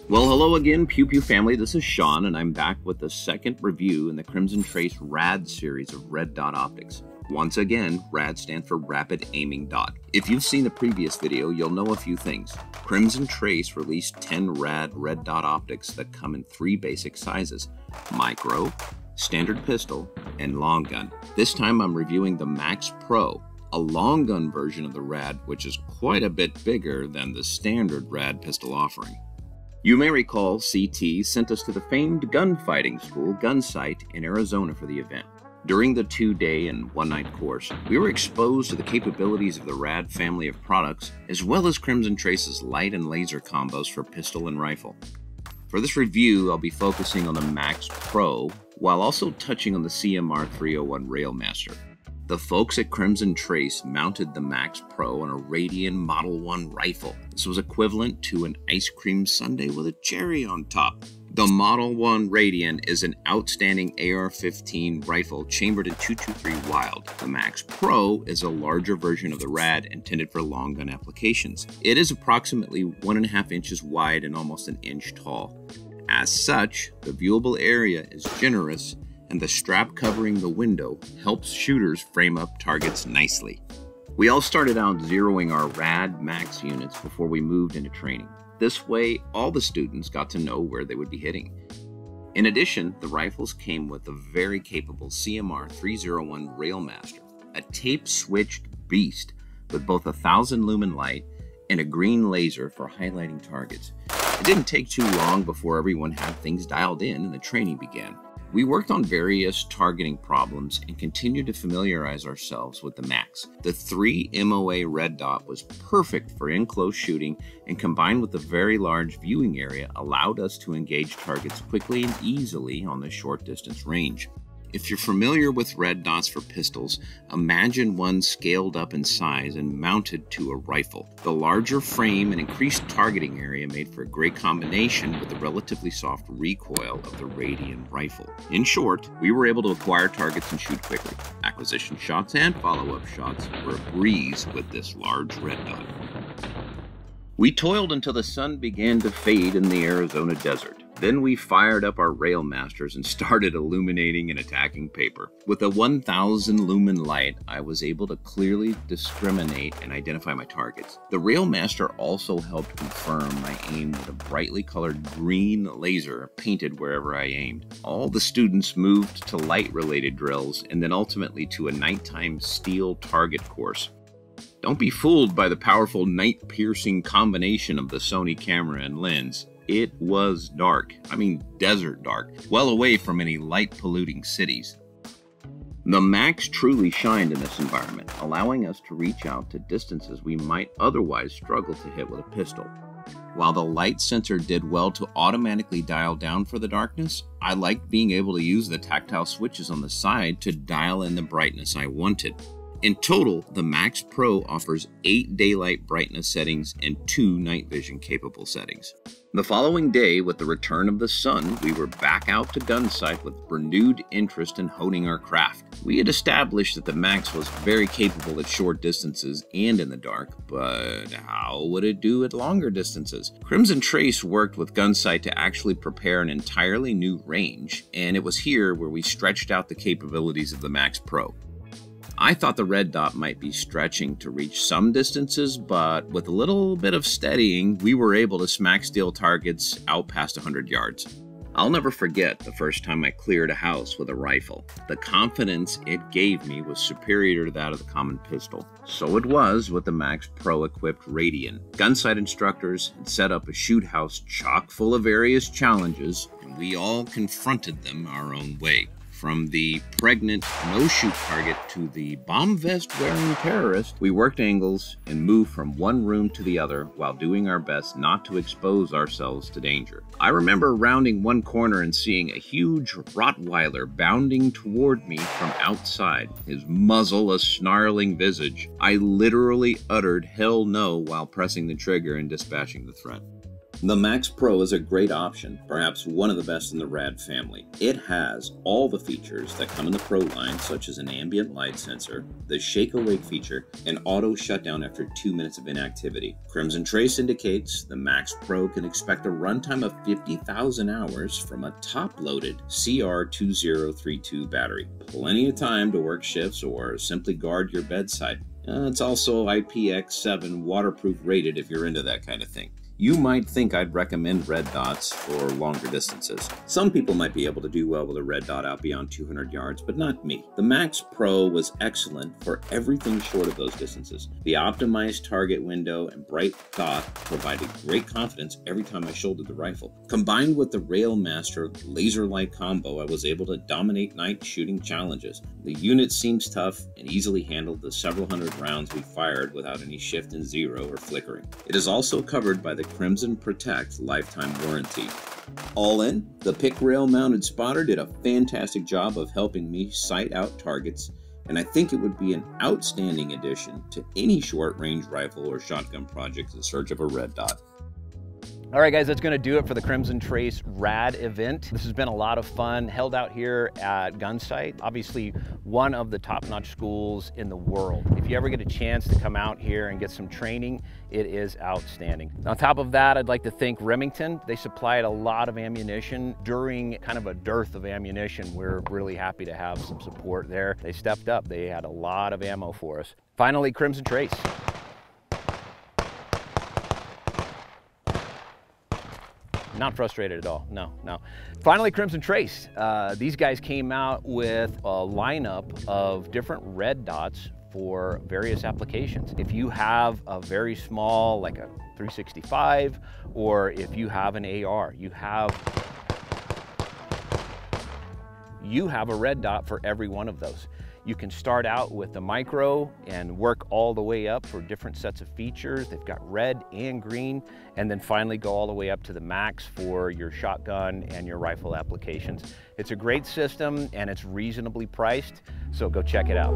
Well, hello again, Pew Pew family. This is Sean, and I'm back with the second review in the Crimson Trace RAD series of red dot optics. Once again, RAD stands for Rapid Aiming Dot. If you've seen the previous video, you'll know a few things. Crimson Trace released 10 RAD red dot optics that come in 3 basic sizes: micro, standard pistol, and long gun. This time I'm reviewing the Max Pro, a long gun version of the RAD, which is quite a bit bigger than the standard RAD pistol offering. You may recall CT sent us to the famed gunfighting school, Gunsite, in Arizona for the event. During the 2-day and 1-night course, we were exposed to the capabilities of the RAD family of products, as well as Crimson Trace's light and laser combos for pistol and rifle. For this review, I'll be focusing on the Max Pro, while also touching on the CMR 301 Railmaster. The folks at Crimson Trace mounted the Max Pro on a Radian Model 1 rifle. This was equivalent to an ice cream sundae with a cherry on top. The Model 1 Radian is an outstanding AR-15 rifle chambered in .223 Wild. The Max Pro is a larger version of the RAD intended for long gun applications. It is approximately 1.5 inches wide and almost an inch tall. As such, the viewable area is generous, and the strap covering the window helps shooters frame up targets nicely. We all started out zeroing our RAD Max units before we moved into training. This way, all the students got to know where they would be hitting. In addition, the rifles came with a very capable CMR 301 Railmaster, a tape-switched beast with both 1,000 lumen light and a green laser for highlighting targets. It didn't take too long before everyone had things dialed in and the training began. We worked on various targeting problems and continued to familiarize ourselves with the Max. The 3 MOA red dot was perfect for in-close shooting, and combined with the very large viewing area allowed us to engage targets quickly and easily on the short distance range. If you're familiar with red dots for pistols, imagine one scaled up in size and mounted to a rifle. The larger frame and increased targeting area made for a great combination with the relatively soft recoil of the Radian rifle. In short, we were able to acquire targets and shoot quickly. Acquisition shots and follow-up shots were a breeze with this large red dot. We toiled until the sun began to fade in the Arizona desert. Then we fired up our Railmasters and started illuminating and attacking paper. With a 1,000 lumen light, I was able to clearly discriminate and identify my targets. The Railmaster also helped confirm my aim with a brightly colored green laser painted wherever I aimed. All the students moved to light-related drills and then ultimately to a nighttime steel target course. Don't be fooled by the powerful night-piercing combination of the Sony camera and lens. It was dark, I mean desert dark, well away from any light-polluting cities. The Max truly shined in this environment, allowing us to reach out to distances we might otherwise struggle to hit with a pistol. While the light sensor did well to automatically dial down for the darkness, I liked being able to use the tactile switches on the side to dial in the brightness I wanted. In total, the Max Pro offers 8 daylight brightness settings and 2 night vision capable settings. The following day, with the return of the sun, we were back out to Gunsite with renewed interest in honing our craft. We had established that the Max was very capable at short distances and in the dark, but how would it do at longer distances? Crimson Trace worked with Gunsite to actually prepare an entirely new range, and it was here where we stretched out the capabilities of the Max Pro. I thought the red dot might be stretching to reach some distances, but with a little bit of steadying, we were able to smack steel targets out past 100 yards. I'll never forget the first time I cleared a house with a rifle. The confidence it gave me was superior to that of the common pistol. So it was with the Max Pro equipped Radian. Gunsite instructors had set up a shoot house chock full of various challenges, and we all confronted them our own way. From the pregnant no-shoot target to the bomb vest-wearing terrorist, we worked angles and moved from one room to the other while doing our best not to expose ourselves to danger. I remember rounding one corner and seeing a huge Rottweiler bounding toward me from outside, his muzzle a snarling visage. I literally uttered hell no while pressing the trigger and dispatching the threat. The Max Pro is a great option, perhaps one of the best in the RAD family. It has all the features that come in the Pro line, such as an ambient light sensor, the shake awake feature, and auto shutdown after 2 minutes of inactivity. Crimson Trace indicates the Max Pro can expect a runtime of 50,000 hours from a top-loaded CR2032 battery. Plenty of time to work shifts or simply guard your bedside. It's also IPX7 waterproof rated if you're into that kind of thing. You might think I'd recommend red dots for longer distances. Some people might be able to do well with a red dot out beyond 200 yards, but not me. The Max Pro was excellent for everything short of those distances. The optimized target window and bright dot provided great confidence every time I shouldered the rifle. Combined with the Railmaster laser light combo, I was able to dominate night shooting challenges. The unit seems tough and easily handled the several hundred rounds we fired without any shift in zero or flickering. It is also covered by the Crimson Protect lifetime warranty. All in, the PIC rail mounted spotter did a fantastic job of helping me sight out targets, and I think it would be an outstanding addition to any short range rifle or shotgun project in search of a red dot. All right, guys, that's going to do it for the Crimson Trace RAD event. This has been a lot of fun, held out here at Gunsite, obviously one of the top-notch schools in the world. If you ever get a chance to come out here and get some training, it is outstanding. On top of that, I'd like to thank Remington. They supplied a lot of ammunition during kind of a dearth of ammunition. We're really happy to have some support there. They stepped up. They had a lot of ammo for us. Finally, Crimson Trace. Not frustrated at all, no. Finally, Crimson Trace. These guys came out with a lineup of different red dots for various applications. If you have a very small, like a 365, or if you have an AR, you have a red dot for every one of those. You can start out with the micro and work all the way up for different sets of features. They've got red and green, and then finally go all the way up to the max for your shotgun and your rifle applications. It's a great system and it's reasonably priced, so go check it out.